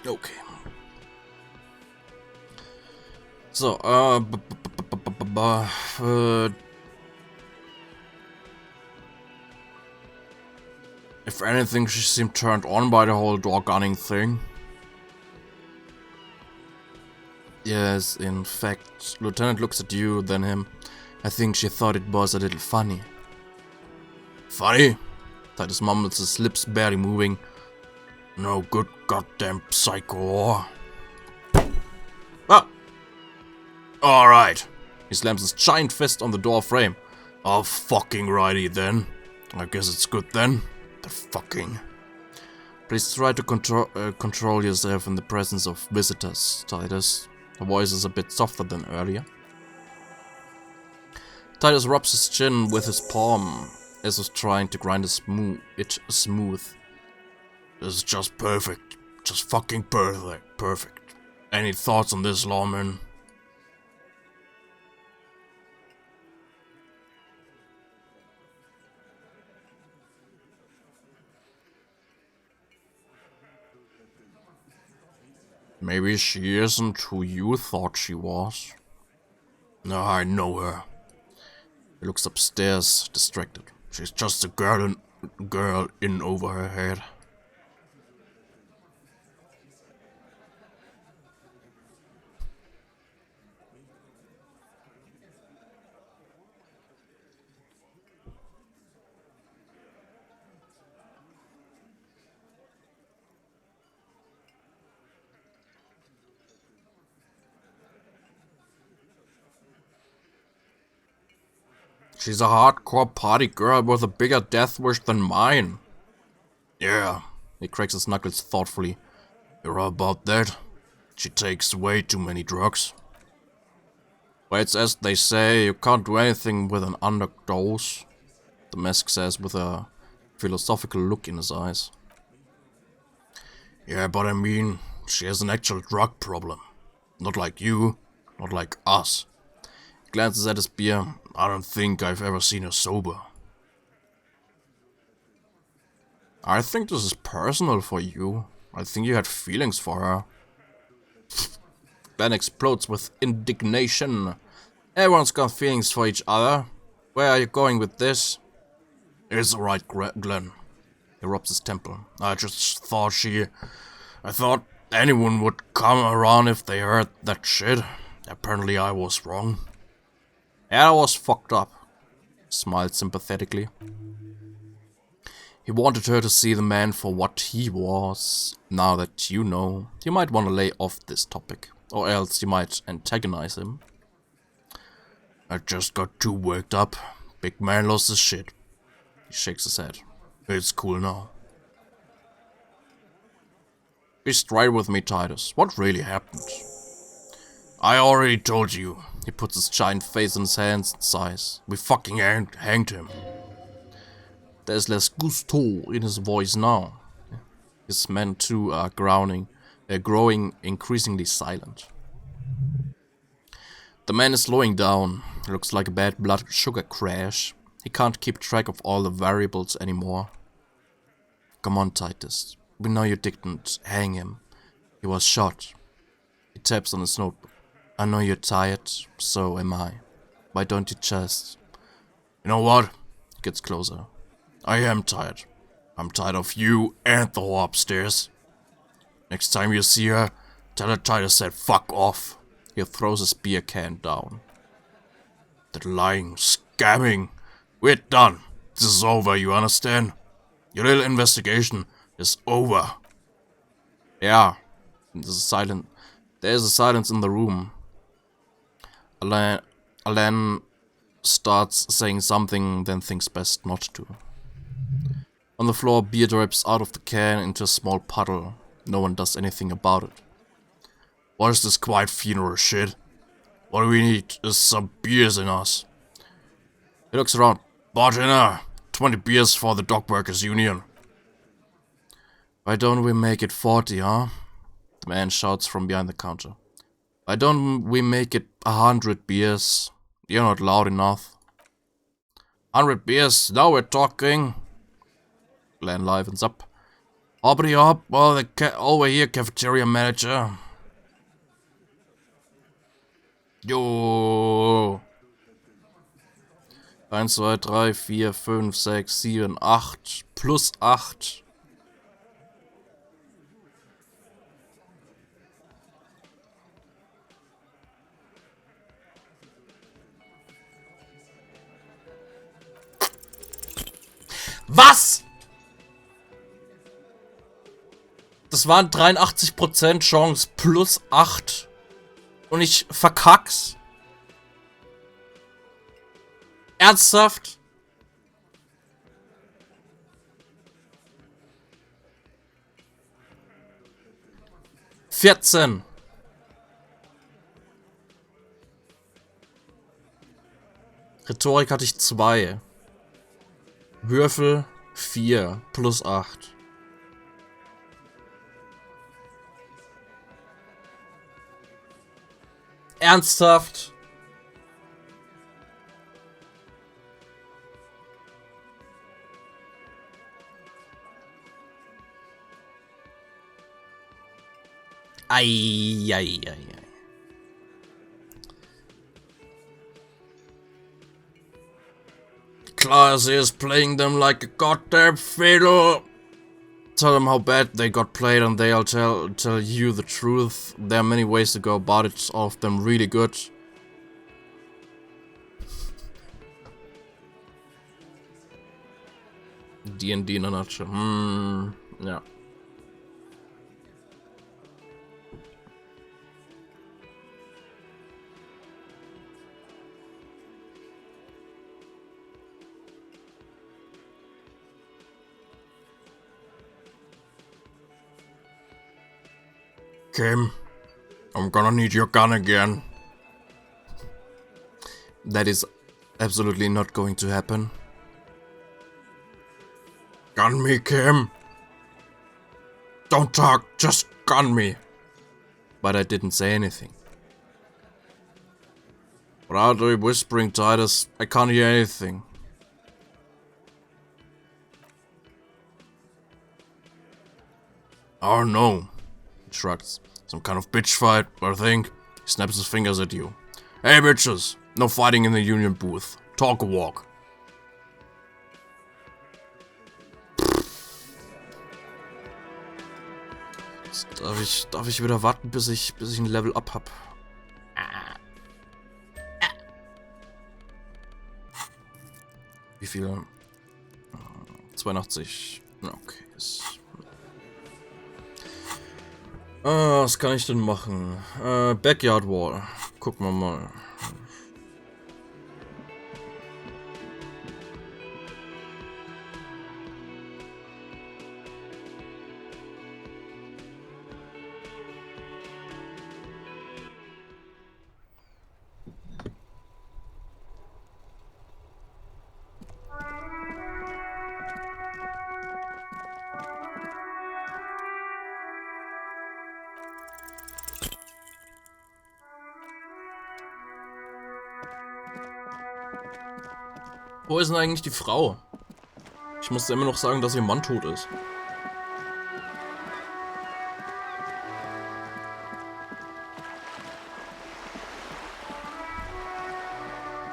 Okay. So, if anything, she seemed turned on by the whole door gunning thing. Yes, in fact, Lieutenant looks at you, then him. I think she thought it was a little funny. Funny? Titus mumbles, his lips barely moving. No good goddamn psycho. Ah! Alright. He slams his giant fist on the door frame. Oh, fucking righty then. I guess it's good then. The fucking... Please try to control yourself in the presence of visitors, Titus. Her voice is a bit softer than earlier. Titus rubs his chin with his palm, as if trying to grind it smooth. This is just perfect. Just fucking perfect. Perfect. Any thoughts on this, lawman? Maybe she isn't who you thought she was. No, I know her. He looks upstairs, distracted. She's just a girl in over her head. She's a hardcore party girl with a bigger death wish than mine. Yeah, he cracks his knuckles thoughtfully. You're about that? She takes way too many drugs. But it's as they say, you can't do anything with an underdose. The mask says with a philosophical look in his eyes. Yeah, but I mean, she has an actual drug problem. Not like you, not like us. He glances at his beer. I don't think I've ever seen her sober. I think this is personal for you. I think you had feelings for her. Glenn explodes with indignation. Everyone's got feelings for each other. Where are you going with this? It's alright, Glenn. He rubs his temple. I thought anyone would come around if they heard that shit. Apparently I was wrong. Yeah, I was fucked up. Smiled sympathetically. He wanted her to see the man for what he was. Now that you know, you might want to lay off this topic. Or else you might antagonize him. I just got too worked up. Big man lost his shit. He shakes his head. It's cool now. Be straight with me, Titus. What really happened? I already told you. He puts his giant face in his hands and sighs. We fucking hanged him. There's less gusto in his voice now. His men too are growing increasingly silent. The man is slowing down. It looks like a bad blood sugar crash. He can't keep track of all the variables anymore. Come on, Titus. We know you didn't hang him. He was shot. He taps on his notebook. I know you're tired, so am I. Why don't you just... You know what? He gets closer. I am tired. I'm tired of you and the whore upstairs. Next time you see her, tell her Titus said fuck off. He throws his beer can down. That lying, scamming. We're done. This is over, you understand? Your little investigation is over. Yeah. There's a silence in the room. Alan starts saying something, then thinks best not to. On the floor, beer drips out of the can into a small puddle. No one does anything about it. What is this quiet funeral shit? What we need is some beers in us. He looks around. Bartender, 20 beers for the Dock Workers Union. Why don't we make it 40, huh? The man shouts from behind the counter. Why don't we make it 100 beers? You're not loud enough. 100 beers, now we're talking. Glenn livens up. Hurry up, well, over here, cafeteria manager. Jo. 1, 2, 3, 4, 5, 6, 7, 8. Plus 8. Was? Das waren 83% Chance plus 8. Und ich verkack's. Ernsthaft? Vierzehn. Rhetorik hatte ich 2. Würfel 4 plus 8. Ernsthaft? Eieiei. Class is playing them like a goddamn fiddle. Tell them how bad they got played and they'll tell you the truth. There are many ways to go about it, all of them really good. D&D in a nutshell. Ja. Kim, I'm gonna need your gun again. That is absolutely not going to happen. Gun me, Kim. Don't talk, just gun me. But I didn't say anything. What are you whispering, Titus? I can't hear anything. Oh no. He shrugs. Some kind of bitch fight, I think. He snaps his fingers at you. Hey bitches, no fighting in the union booth. Talk a walk. Jetzt darf ich wieder warten, bis ich ein Level up hab. Wie viel? 82. Okay. Was kann ich denn machen? Backyard Wall. Gucken wir mal. Wo ist denn eigentlich die Frau? Ich musste immer noch sagen, dass ihr Mann tot ist.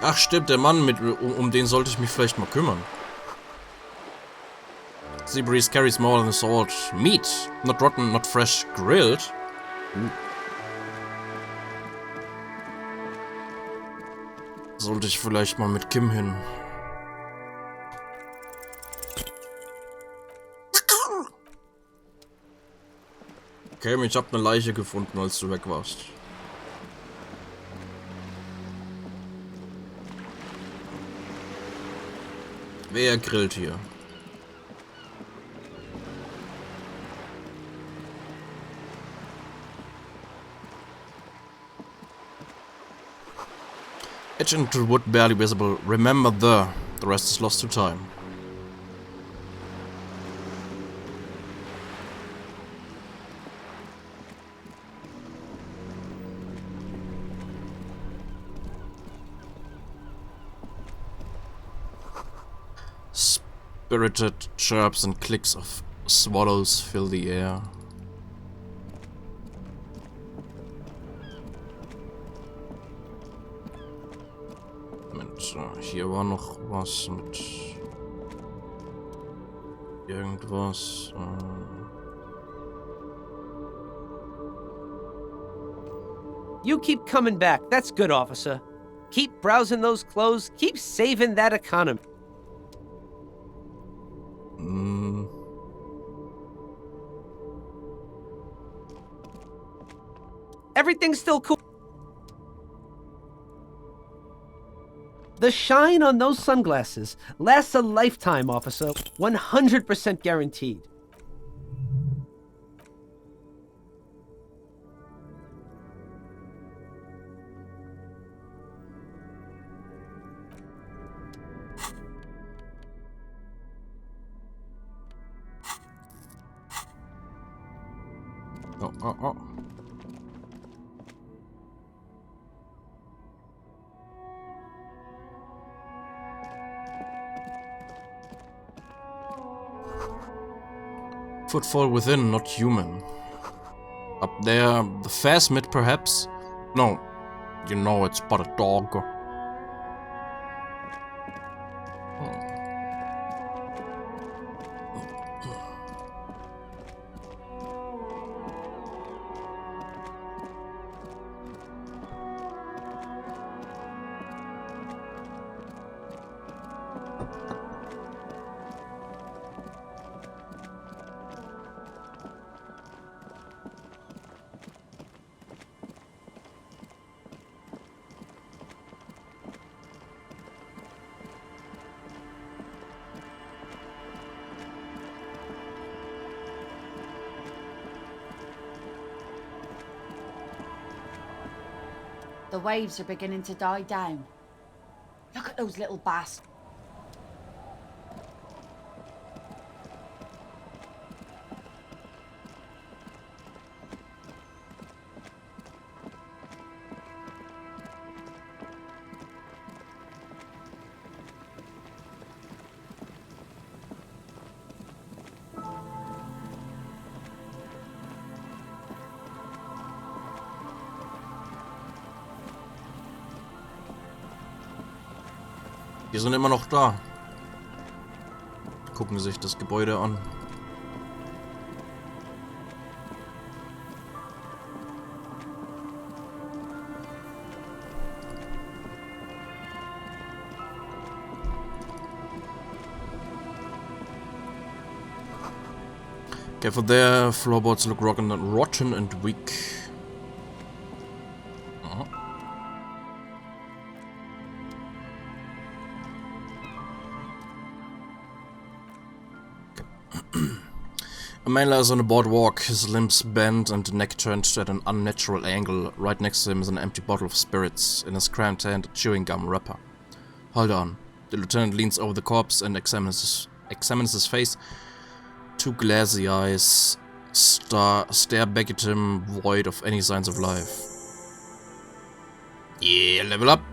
Ach stimmt, der Mann, um den sollte ich mich vielleicht mal kümmern. Sea breeze carries more than salt. Meat, not rotten, not fresh, grilled. Sollte ich vielleicht mal mit Kim hin. Okay, ich hab eine Leiche gefunden, als du weg warst. Wer grillt hier? Etch into wood barely visible. Remember the rest is lost to time. Spirited chirps and clicks of Swallows fill the air. Hier war noch was mit irgendwas. You keep coming back. That's good, officer. Keep browsing those clothes. Keep saving that economy. Everything's still cool. The shine on those sunglasses lasts a lifetime, officer. 100% guaranteed. Oh. Footfall within, not human. Up there, the phasmid perhaps? No, you know it's but a dog. The waves are beginning to die down. Look at those little bastards. Die sind immer noch da. Gucken sich das Gebäude an. Careful there, floorboards look rotten and weak. A man lies on a boardwalk, his limbs bent and neck turned at an unnatural angle. Right next to him is an empty bottle of spirits, in his cramped hand a chewing gum wrapper. Hold on. The lieutenant leans over the corpse and examines his face. Two glassy eyes stare back at him, void of any signs of life. Yeah, level up!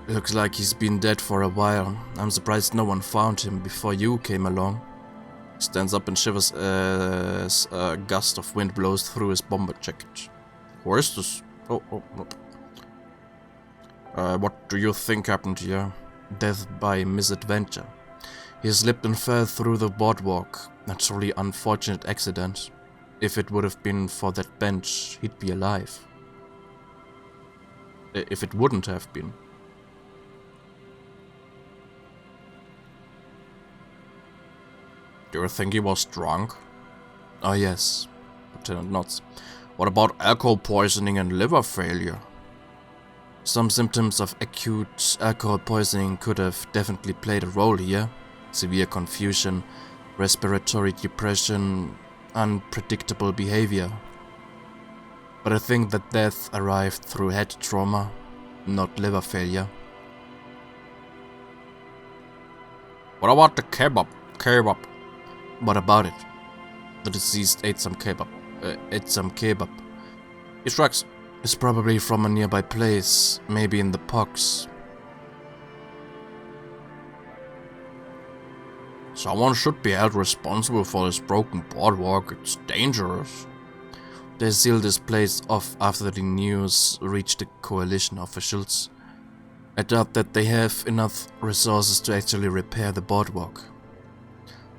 Looks like he's been dead for a while. I'm surprised no one found him before you came along. Stands up and shivers as a gust of wind blows through his bomber jacket. Where is this? Oh. What do you think happened here? Death by misadventure. He slipped and fell through the boardwalk. A truly unfortunate accident. If it would have been for that bench, he'd be alive. If it wouldn't have been. Do you think he was drunk? Oh yes, Lieutenant nods. What about alcohol poisoning and liver failure? Some symptoms of acute alcohol poisoning could have definitely played a role here. Severe confusion, respiratory depression, unpredictable behavior. But I think that death arrived through head trauma, not liver failure. What about the kebab? What about it? The deceased ate some kebab. He shrugs. It's probably from a nearby place, maybe in the pox. Someone should be held responsible for this broken boardwalk. It's dangerous. They sealed this place off after the news reached the coalition officials. I doubt that they have enough resources to actually repair the boardwalk.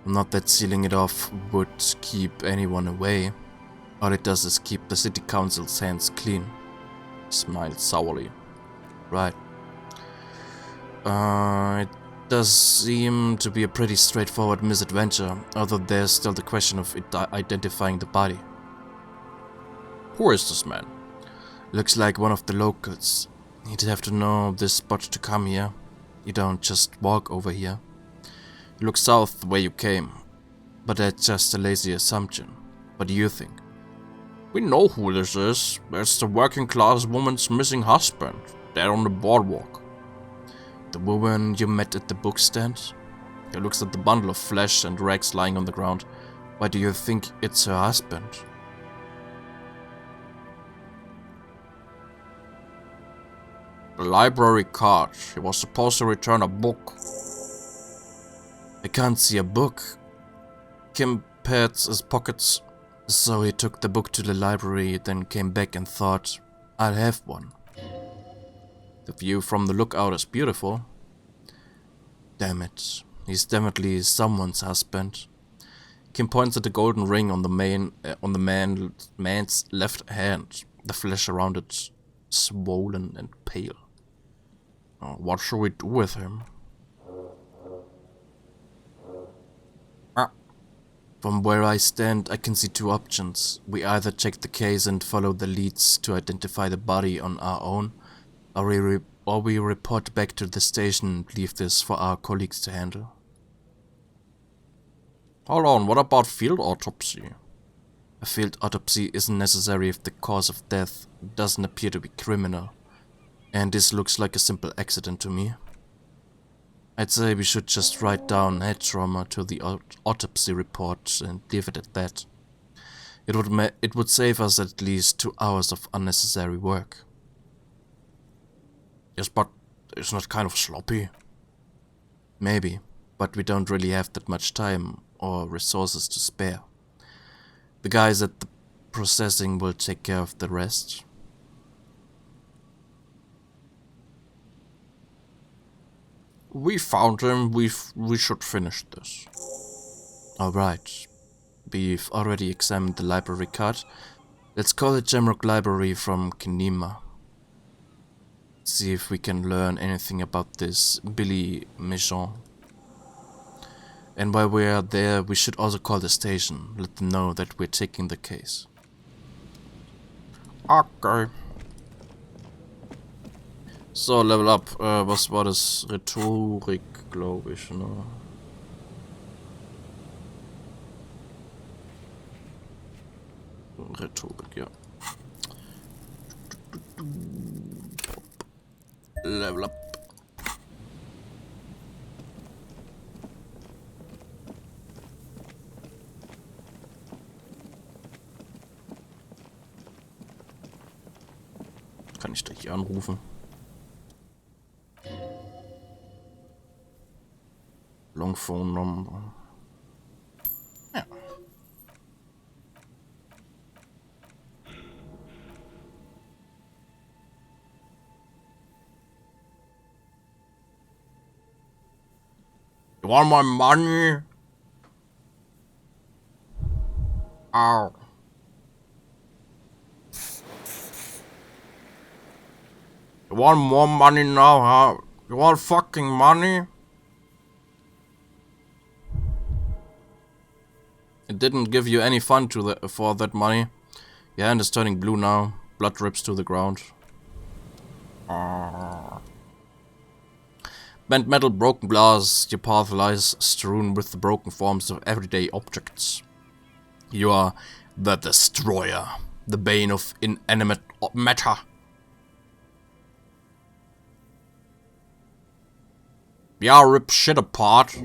Not that sealing it off would keep anyone away. All it does is keep the city council's hands clean. He smiled sourly. Right. It does seem to be a pretty straightforward misadventure, although there's still the question of identifying the body. Who is this man? Looks like one of the locals. You'd have to know this spot to come here. You don't just walk over here. You look south the way you came. But that's just a lazy assumption. What do you think? We know who this is. It's the working class woman's missing husband. There on the boardwalk. The woman you met at the book stand? He looks at the bundle of flesh and rags lying on the ground. Why do you think it's her husband? The library card. He was supposed to return a book. I can't see a book. Kim pats his pockets. So he took the book to the library, then came back and thought, I'll have one. The view from the lookout is beautiful. Damn it. He's definitely someone's husband. Kim points at the golden ring on the man's left hand. The flesh around it swollen and pale. What should we do with him? From where I stand, I can see two options. We either check the case and follow the leads to identify the body on our own, or we report back to the station and leave this for our colleagues to handle. Hold on, what about field autopsy? A field autopsy isn't necessary if the cause of death doesn't appear to be criminal, and this looks like a simple accident to me. I'd say we should just write down head trauma to the autopsy report and leave it at that. It would save us at least 2 hours of unnecessary work. Yes, but isn't it kind of sloppy? Maybe, but we don't really have that much time or resources to spare. The guys at the processing will take care of the rest. We found him, we should finish this. Alright, we've already examined the library card. Let's call the Jamrock Library from Kinema. See if we can learn anything about this Billy Michon. And while we are there, we should also call the station, let them know that we're taking the case. Okay. So, Level Up. Was war das? Rhetorik, glaube ich, ne? Rhetorik, ja. Level Up. Kann ich da hier anrufen? Long phone number. Ja. You want my money? Ow. You want more money now, huh? You want fucking money? It didn't give you any fun for that money. Your hand is turning blue now. Blood drips to the ground. Bent metal, broken glass. Your path lies strewn with the broken forms of everyday objects. You are the destroyer. The bane of inanimate matter. Yeah, rip shit apart.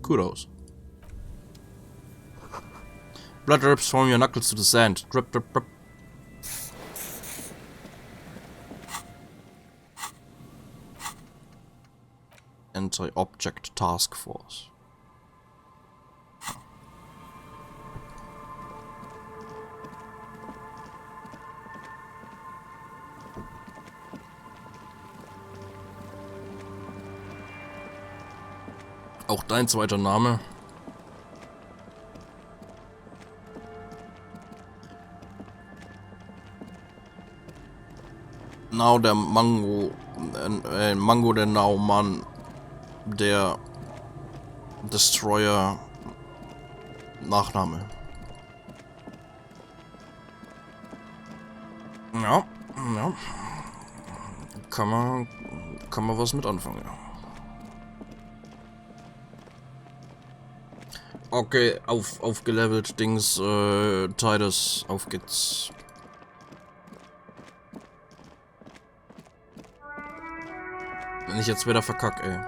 Kudos. Blood drips from your knuckles to the sand. Drip, drip, drip. Anti-object task force. Auch dein zweiter Name. Now der Mango, Mango der Naumann, der Destroyer, Nachname. Ja, ja. Kann man was mit anfangen. Okay, aufgelevelt, Dings, Titus, auf geht's. Wenn ich jetzt wieder verkack, ey.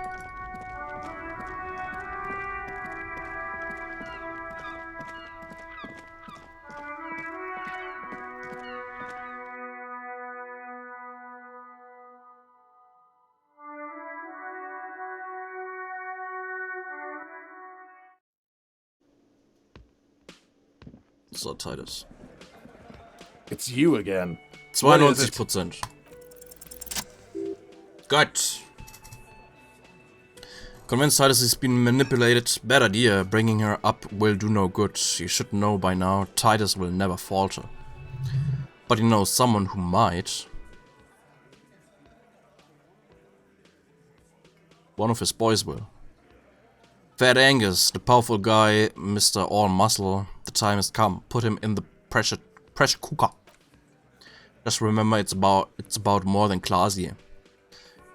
So, Titus. It's you again. What is it? 92%. Gut. Convinced Titus is being manipulated. Bad idea. Bringing her up will do no good. You should know by now. Titus will never falter. But you know someone who might. One of his boys will. Fat Angus, the powerful guy, Mr. All Muscle. The time has come. Put him in the pressure cooker. Just remember, it's about more than class here.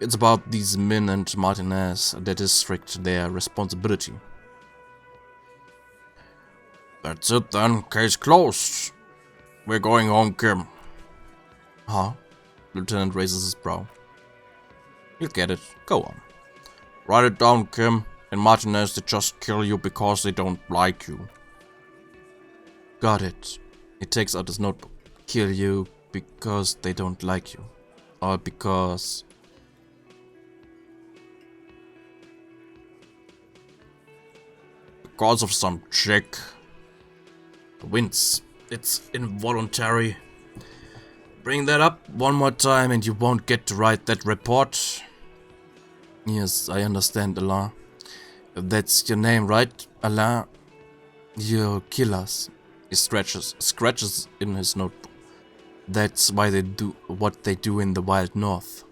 It's about these Min and Martinez, their district, their responsibility. That's it then. Case closed. We're going home, Kim. Huh? Lieutenant raises his brow. You'll get it. Go on. Write it down, Kim. And Martinez, they just kill you because they don't like you. Got it. He takes out his notebook. Kill you because they don't like you. Or because... Because of some chick. Wince. It's involuntary. Bring that up one more time and you won't get to write that report. Yes, I understand, Alain. That's your name, right, Alain? You kill us. He scratches in his notebook. That's why they do what they do in the wild north.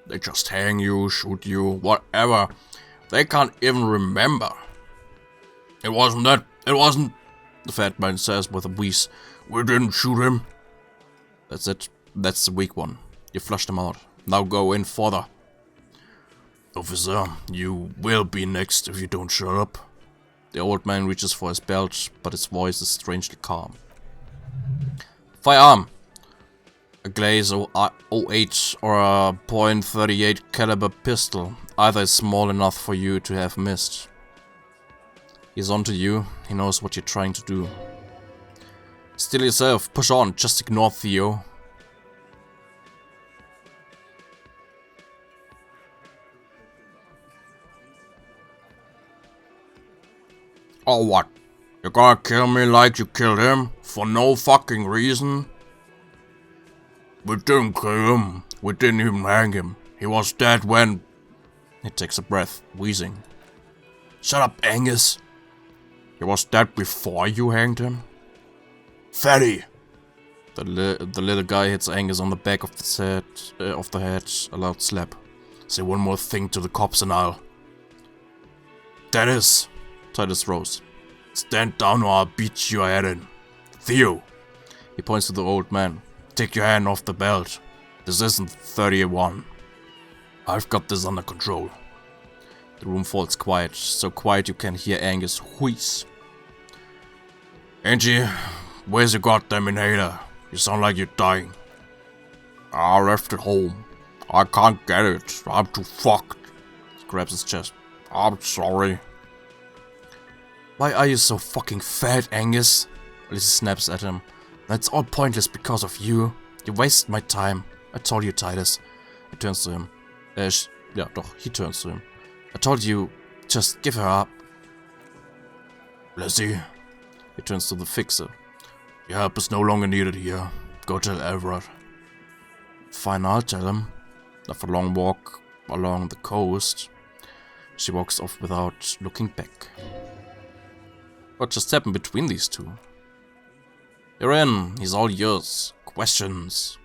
They just hang you, shoot you, whatever. They can't even remember. It wasn't, the fat man says with a wheeze. We didn't shoot him. That's it. That's the weak one. You flushed him out. Now go in further. Officer, you will be next if you don't shut up. The old man reaches for his belt, but his voice is strangely calm. Firearm! A Glaze 08 or a .38 caliber pistol. Either is small enough for you to have missed. He's onto you. He knows what you're trying to do. Still yourself. Push on. Just ignore Theo. Or what? You're gonna kill me like you killed him? For no fucking reason? We didn't kill him. We didn't even hang him. He was dead when... He takes a breath, wheezing. Shut up, Angus. He was dead before you hanged him? Fatty! The little guy hits Angus on the back of the head, a loud slap. Say one more thing to the cops and I'll... That is... Titus rose. Stand down or I'll beat your head in. Theo! He points to the old man. Take your hand off the belt. This isn't 31. I've got this under control. The room falls quiet, so quiet you can hear Angus wheeze. Angie, where's your goddamn inhaler? You sound like you're dying. I left it home. I can't get it. I'm too fucked. He grabs his chest. I'm sorry. Why are you so fucking fat, Angus? Lizzie snaps at him. That's all pointless because of you. You wasted my time. I told you, Titus. He turns to him. Ja, doch, he turns to him. I told you, just give her up. Lizzie. He turns to the fixer. Your help is no longer needed here. Go tell Everett. Fine, I'll tell him. After a long walk along the coast, she walks off without looking back. What just happened between these two? You're in. He's all yours. Questions.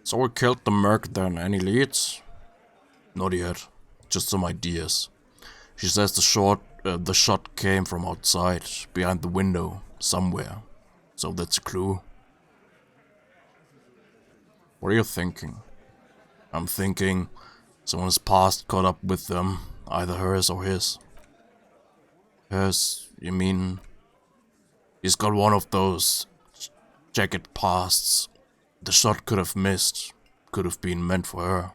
So we killed the merc then. Any leads? Not yet. Just some ideas. She says the shot came from outside, behind the window, somewhere. So that's a clue. What are you thinking? I'm thinking someone's past caught up with them, either hers or his. Hers, you mean? He's got one of those jagged pasts. The shot could have missed, could have been meant for her.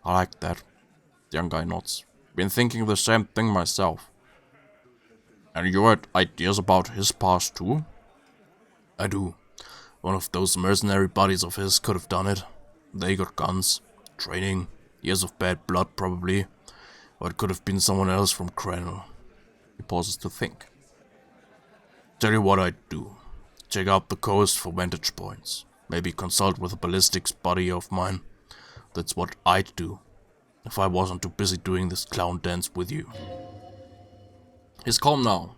I like that. The young guy nods. Been thinking the same thing myself. And you had ideas about his past too? I do. One of those mercenary buddies of his could have done it. They got guns, training, years of bad blood probably. Or it could have been someone else from Cranel. He pauses to think. Tell you what I'd do. Check out the coast for vantage points. Maybe consult with a ballistics buddy of mine. That's what I'd do, if I wasn't too busy doing this clown dance with you. He's calm now.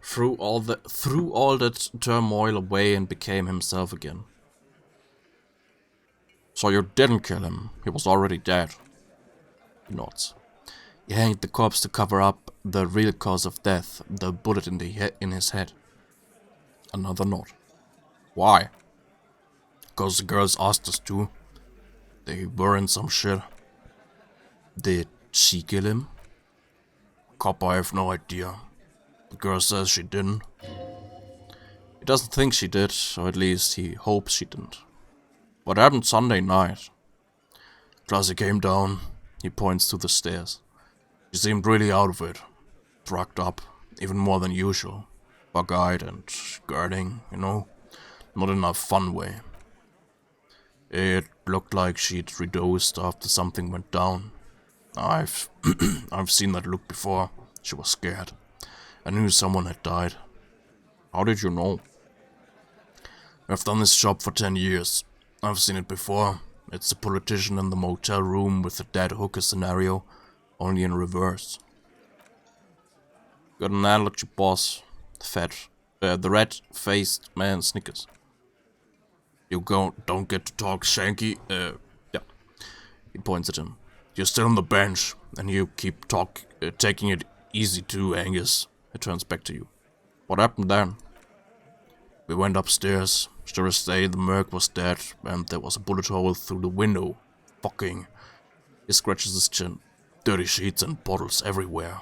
Threw all that turmoil away and became himself again. So you didn't kill him. He was already dead. He nods. He hanged the corpse to cover up the real cause of death, the bullet in his head. Another nod. Why? Because the girls asked us to. They were in some shit. Did she kill him? Cop, I have no idea. The girl says she didn't. He doesn't think she did, or at least he hopes she didn't. What happened Sunday night? Classy came down. He points to the stairs. She seemed really out of it. Drugged up, even more than usual. Bug-eyed and girding, you know. Not in a fun way. It looked like she'd redosed after something went down. I've seen that look before. She was scared. I knew someone had died. How did you know? I've done this job for 10 years. I've seen it before. It's the politician in the motel room with the dead hooker scenario, only in reverse. Got an analogy, boss. The red-faced man snickers. You don't get to talk, Shanky. Yeah. He points at him. You're still on the bench, and you keep taking it easy too, Angus. He turns back to you. What happened then? We went upstairs. Sure as day, the merc was dead, and there was a bullet hole through the window. Fucking. He scratches his chin. Dirty sheets and bottles everywhere.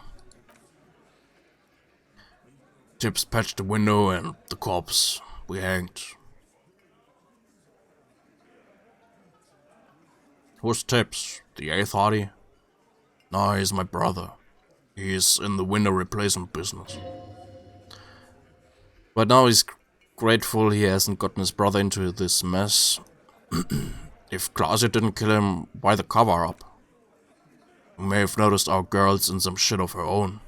Tips patched the window and the corpse. We hanged. Who's Tips? The eighth Hardy? No, he's my brother. He's in the window replacement business. But now he's grateful he hasn't gotten his brother into this mess. If Claudia didn't kill him, why the cover-up? You may have noticed our girl's in some shit of her own.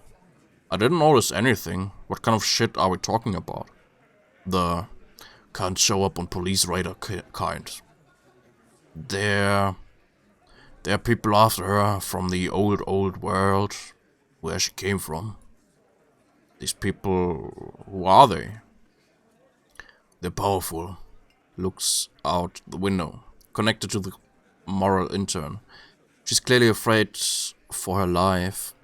I didn't notice anything. What kind of shit are we talking about? The can't show up on police radar kind. There are people after her from the old world, where she came from. These people, who are they? They're powerful. Looks out the window, connected to the moral intern. She's clearly afraid for her life.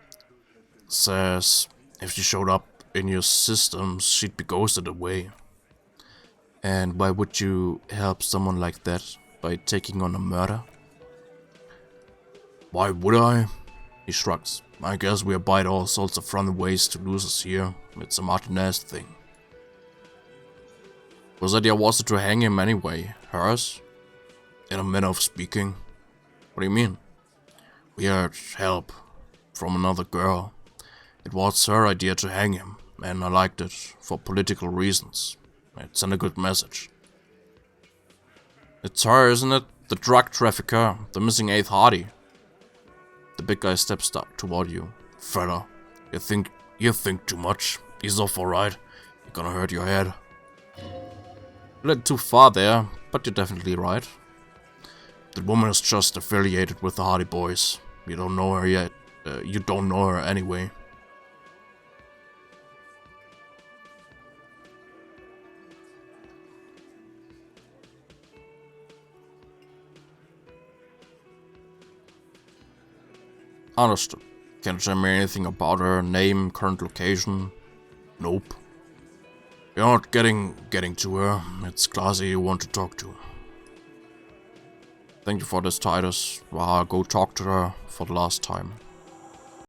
Says if she showed up in your systems, she'd be ghosted away. And why would you help someone like that? By taking on a murder? Why would I? He shrugs. I guess we abide all sorts of friendly ways to lose us here. It's a Martinez thing. Whose idea was it to hang him anyway? Hers? In a manner of speaking. What do you mean? We had help from another girl. It was her idea to hang him, and I liked it for political reasons. send a good message. It's her, isn't it? The drug trafficker, the missing 8th hottie. The big guy steps toward you. Fella, you think too much. He's off alright. You're gonna hurt your head. A little too far there, but you're definitely right. The woman is just affiliated with the Hardy Boys. You don't know her yet. You don't know her anyway. Understood. Can't tell me anything about her name, current location? Nope. You're not getting to her. It's classy you want to talk to. Thank you for this, Titus. Go talk to her for the last time.